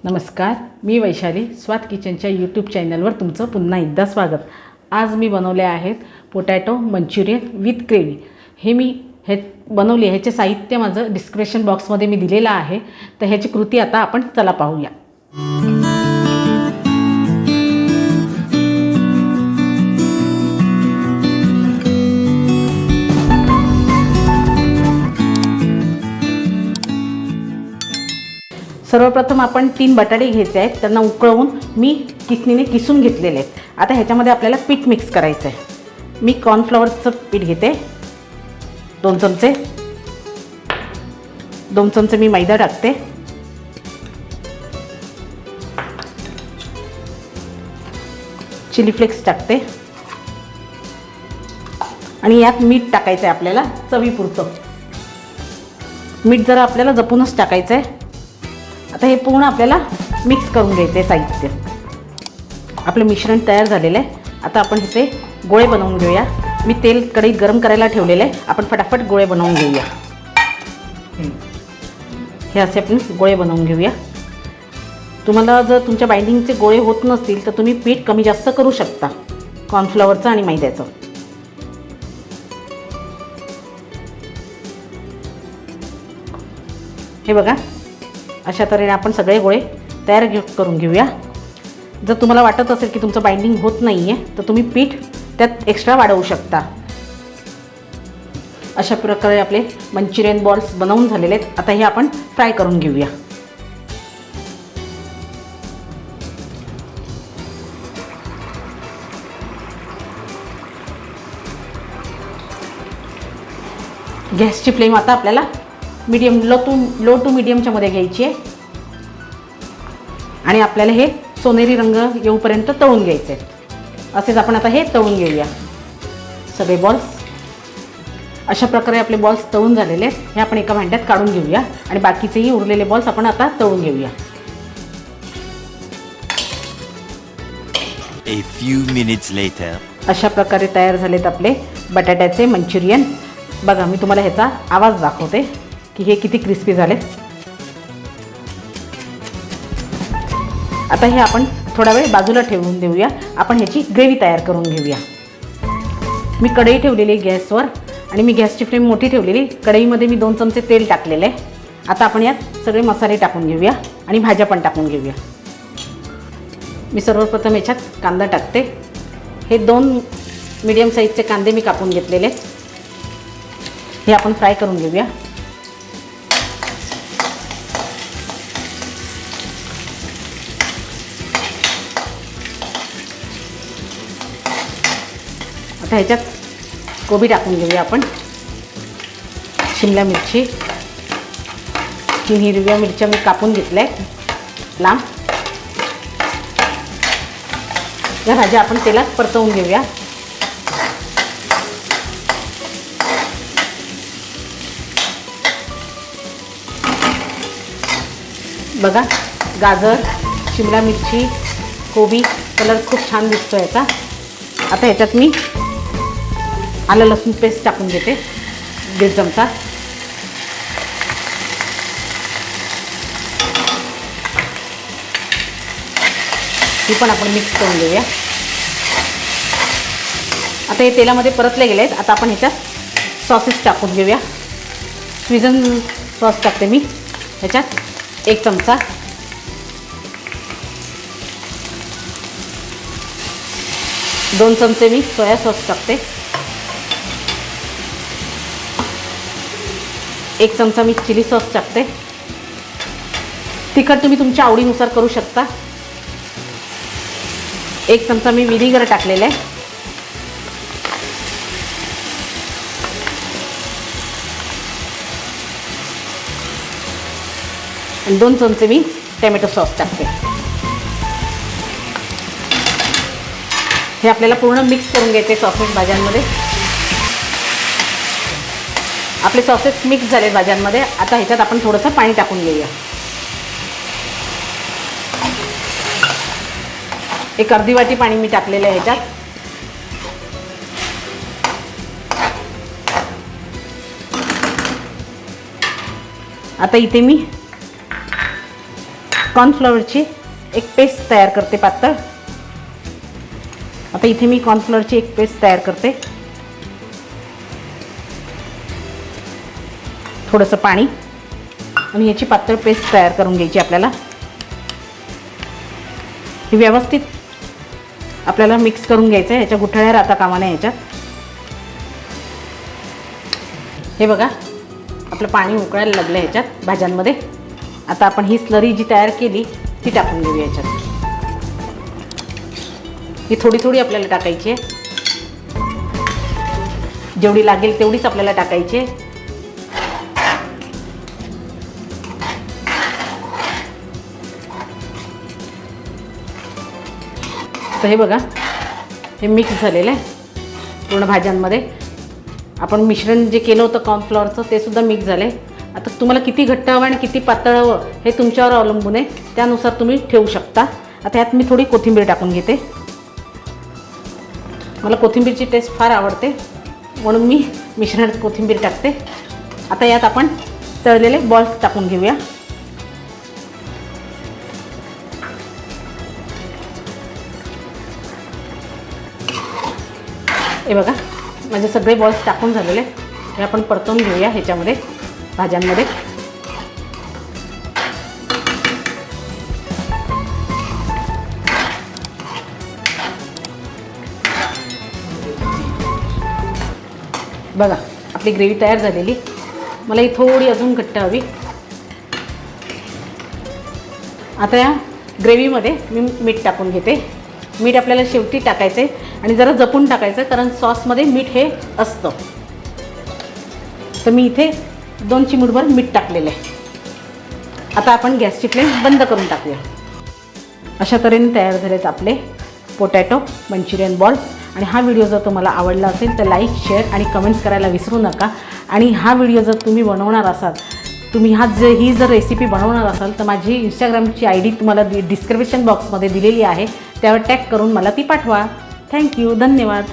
नमस्कार, मी वैशाली स्वाद किचनच्या यूट्यूब चॅनलवर तुमचं पुन्हा एकदा स्वागत। आज मी बनवले आहेत पोटॅटो मंचुरियन विथ ग्रेव्ही। हे बनवले, ह्याचे साहित्य माझं डिस्क्रिप्शन बॉक्समध्ये मी दिलेलं आहे। तर ह्याची कृती आता आपण चला पाहूया। सर्वप्रथम आपण 3 बटाटे घ्यायचे आहेत, त्यांना उकळवून मी किसणीने किसून घेतलेले आहेत। आता ह्याच्यामध्ये आपल्याला पीठ मिक्स करायचं आहे। मी कॉर्नफ्लॉवरचं पीठ घेते, 2 चमचे। 2 चमचे मी मैदा टाकते। चिली फ्लेक्स टाकते आणि यात मीठ टाकायचं आहे आपल्याला चवीपुरतं। मीठ जरा आपल्याला जपूनच टाकायचं आहे। आता हे पूर्ण आपल्याला मिक्स करून घ्यायचे साहित्य। आपलं मिश्रण तयार झालेलं आहे। आता आपण इथे गोळे बनवून घेऊया। मी तेल कढईत गरम करायला ठेवलेलं आहे, आपण फटाफट गोळे बनवून घेऊया। हे असे आपण गोळे बनवून घेऊया। तुम्हाला जर तुमच्या बाइंडिंगचे गोळे होत नसतील तर तुम्ही पीठ कमी जास्त करू शकता, कॉर्नफ्लॉवरचं आणि मैद्याचं। हे बघा, अशा तऱ्हेने आपण सगळे गोळे तयार करून घेऊया। जर तुम्हाला वाटत असेल की तुमचं बाइंडिंग होत नाही आहे तर तुम्ही पीठ त्यात एक्स्ट्रा वाढवू शकता। अशा प्रकारे आपले मंचुरियन बॉल्स बनवून झालेले आहेत। आता हे आपण फ्राय करून घेऊया। गॅसची फ्लेम आता आपल्याला मीडियम लो टू मीडियमच्या मध्ये घ्यायची आहे आणि आपल्याला हे सोनेरी रंग येऊपर्यंत तळून घ्यायचे आहेत। असेच आपण आता हे तळून घेऊया सगळे बॉल्स। अशा प्रकारे आपले बॉल्स तळून झालेले आहेत। हे आपण एका भांड्यात काढून घेऊया आणि बाकीचेही उरलेले बॉल्स आपण आता तळून घेऊया। A few minutes later. अशा प्रकारे तयार झालेत आपले बटाट्याचे मंचुरियन। बघा, मी तुम्हाला ह्याचा आवाज दाखवते की हे किती क्रिस्पी झाले। आता हे आपण थोडा वेळ बाजूला ठेवून देऊया। आपण ह्याची ग्रेव्ही तयार करून घेऊया। मी कढई ठेवलेली गॅसवर आणि मी गॅसची फ्लेम मोठी ठेवलेली। कढईमध्ये मी 2 चमचे तेल टाकलेले आहे। आता आपण यात सगळे मसाले टाकून घेऊया आणि भाज्या पण टाकून घेऊया। मी सर्वप्रथम याच्यात कांदा टाकते। हे 2 मीडियम साईजचे कांदे मी कापून घेतलेले। हे आपण फ्राय करून घेऊया। आता ह्याच्यात कोबी टाकून घेऊया आपण। शिमला मिरची, 3 हिरव्या मिरच्या मी कापून घेतल्या लांब। या भाज्या आपण तेलात परतवून घेऊया। बघा, गाजर, शिमला मिरची, कोबी कलर खूप छान दिसतो याचा। आता ह्याच्यात मी आलं लसूण पेस्ट टाकून घेते, 1.5 चमचा। ही पण आपण मिक्स करून घेऊया। आता हे तेलामध्ये परतले गेले आहेत। आता आपण ह्याच्यात सॉसेस टाकून घेऊया। स्वीजन सॉस टाकते मी ह्याच्यात 1 चमचा। दोन चमचे मी सोया सॉस टाकते। 1 चमचा मी चिली सॉस टाकते। तिखट तुम्ही तुमच्या आवडीनुसार करू शकता। 1 चमचा मी विनेगर टाकलेला आहे। आणि 2 चमचे मी टोमॅटो सॉस टाकते। हे आपल्याला पूर्ण मिक्स करून घ्यायचे सॉसेस भाज्यांमध्ये। आपले सॉसेस मिक्स झाले भाज्यांमध्ये। आता ह्याच्यात आपण थोडंसं पाणी टाकून घेऊया। 1 अर्धी वाटी पाणी मी टाकलेलं आहे ह्याच्यात। आता इथे मी कॉर्नफ्लॉवरची एक पेस्ट तयार करते पातळ. आता इथे मी कॉर्नफ्लॉवरची एक पेस्ट तयार करते. थोडंसं पाणी आणि याची पातळ पेस्ट तयार करून घ्यायची आपल्याला. ही व्यवस्थित आपल्याला मिक्स करून घ्यायचं आहे. याच्या गुठळ्या राहता कामा नये याच्यात. हे बघा आपलं पाणी उकळायला लागलं ह्याच्यात भाज्यांमध्ये. आता आपण ही स्लरी जी तयार केली ती टाकून घेऊया याच्यात. ही थोडी थोडी आपल्याला टाकायची आहे. जेवढी लागेल तेवढीच आपल्याला टाकायची आहे. तर हे बघा हे मिक्स झालेलं आहे पूर्ण भाज्यांमध्ये. आपण मिश्रण जे केलं होतं कॉर्नफ्लॉवरचं ते सुद्धा मिक्स झालं आहे. आता तुम्हाला किती घट्ट हवं आणि किती पातळ हवं हे तुमच्यावर अवलंबून आहे. त्यानुसार तुम्ही ठेवू शकता. आता यात मी थोडी कोथिंबीर टाकून घेते. मला कोथिंबीरची टेस्ट फार आवडते म्हणून मी मिश्रणात कोथिंबीर टाकते. आता यात आपण तळलेले बॉल्स टाकून घेऊया. हे बघा माझे सगळे बॉल्स टाकून झालेले. हे आपण परतवून घेऊया ह्याच्यामध्ये भाज्यांमध्ये. बघा आपली ग्रेव्ही तयार झालेली. मला ही थोडी अजून घट्ट हवी. आता या ग्रेव्हीमध्ये मी मीठ टाकून घेते. मीठ आपल्याला शेवटी टाकायचं आहे आणि जरा जपून टाकायचं कारण सॉसमध्ये मीठ हे असतं. तर मी इथे 2 चिमूटभर मीठ टाकलेलं आहे. आता आपण गॅसची फ्लेम बंद करून टाकूया. अशा तऱ्हेने तयार झालेत आपले पोटॅटो मंचुरियन बॉल्स. आणि हा व्हिडिओ जर तुम्हाला आवडला असेल तर लाईक शेअर आणि कमेंट्स करायला विसरू नका. आणि हा व्हिडिओ जर तुम्ही बनवणार असाल, तुम्ही ही जर रेसिपी बनवणार असाल तर माझी इंस्टाग्रामची ID तुम्हाला डिस्क्रिप्शन बॉक्समध्ये दिलेली आहे. त्यावर टॅग करून मला ती पाठवा. थँक्यू. धन्यवाद.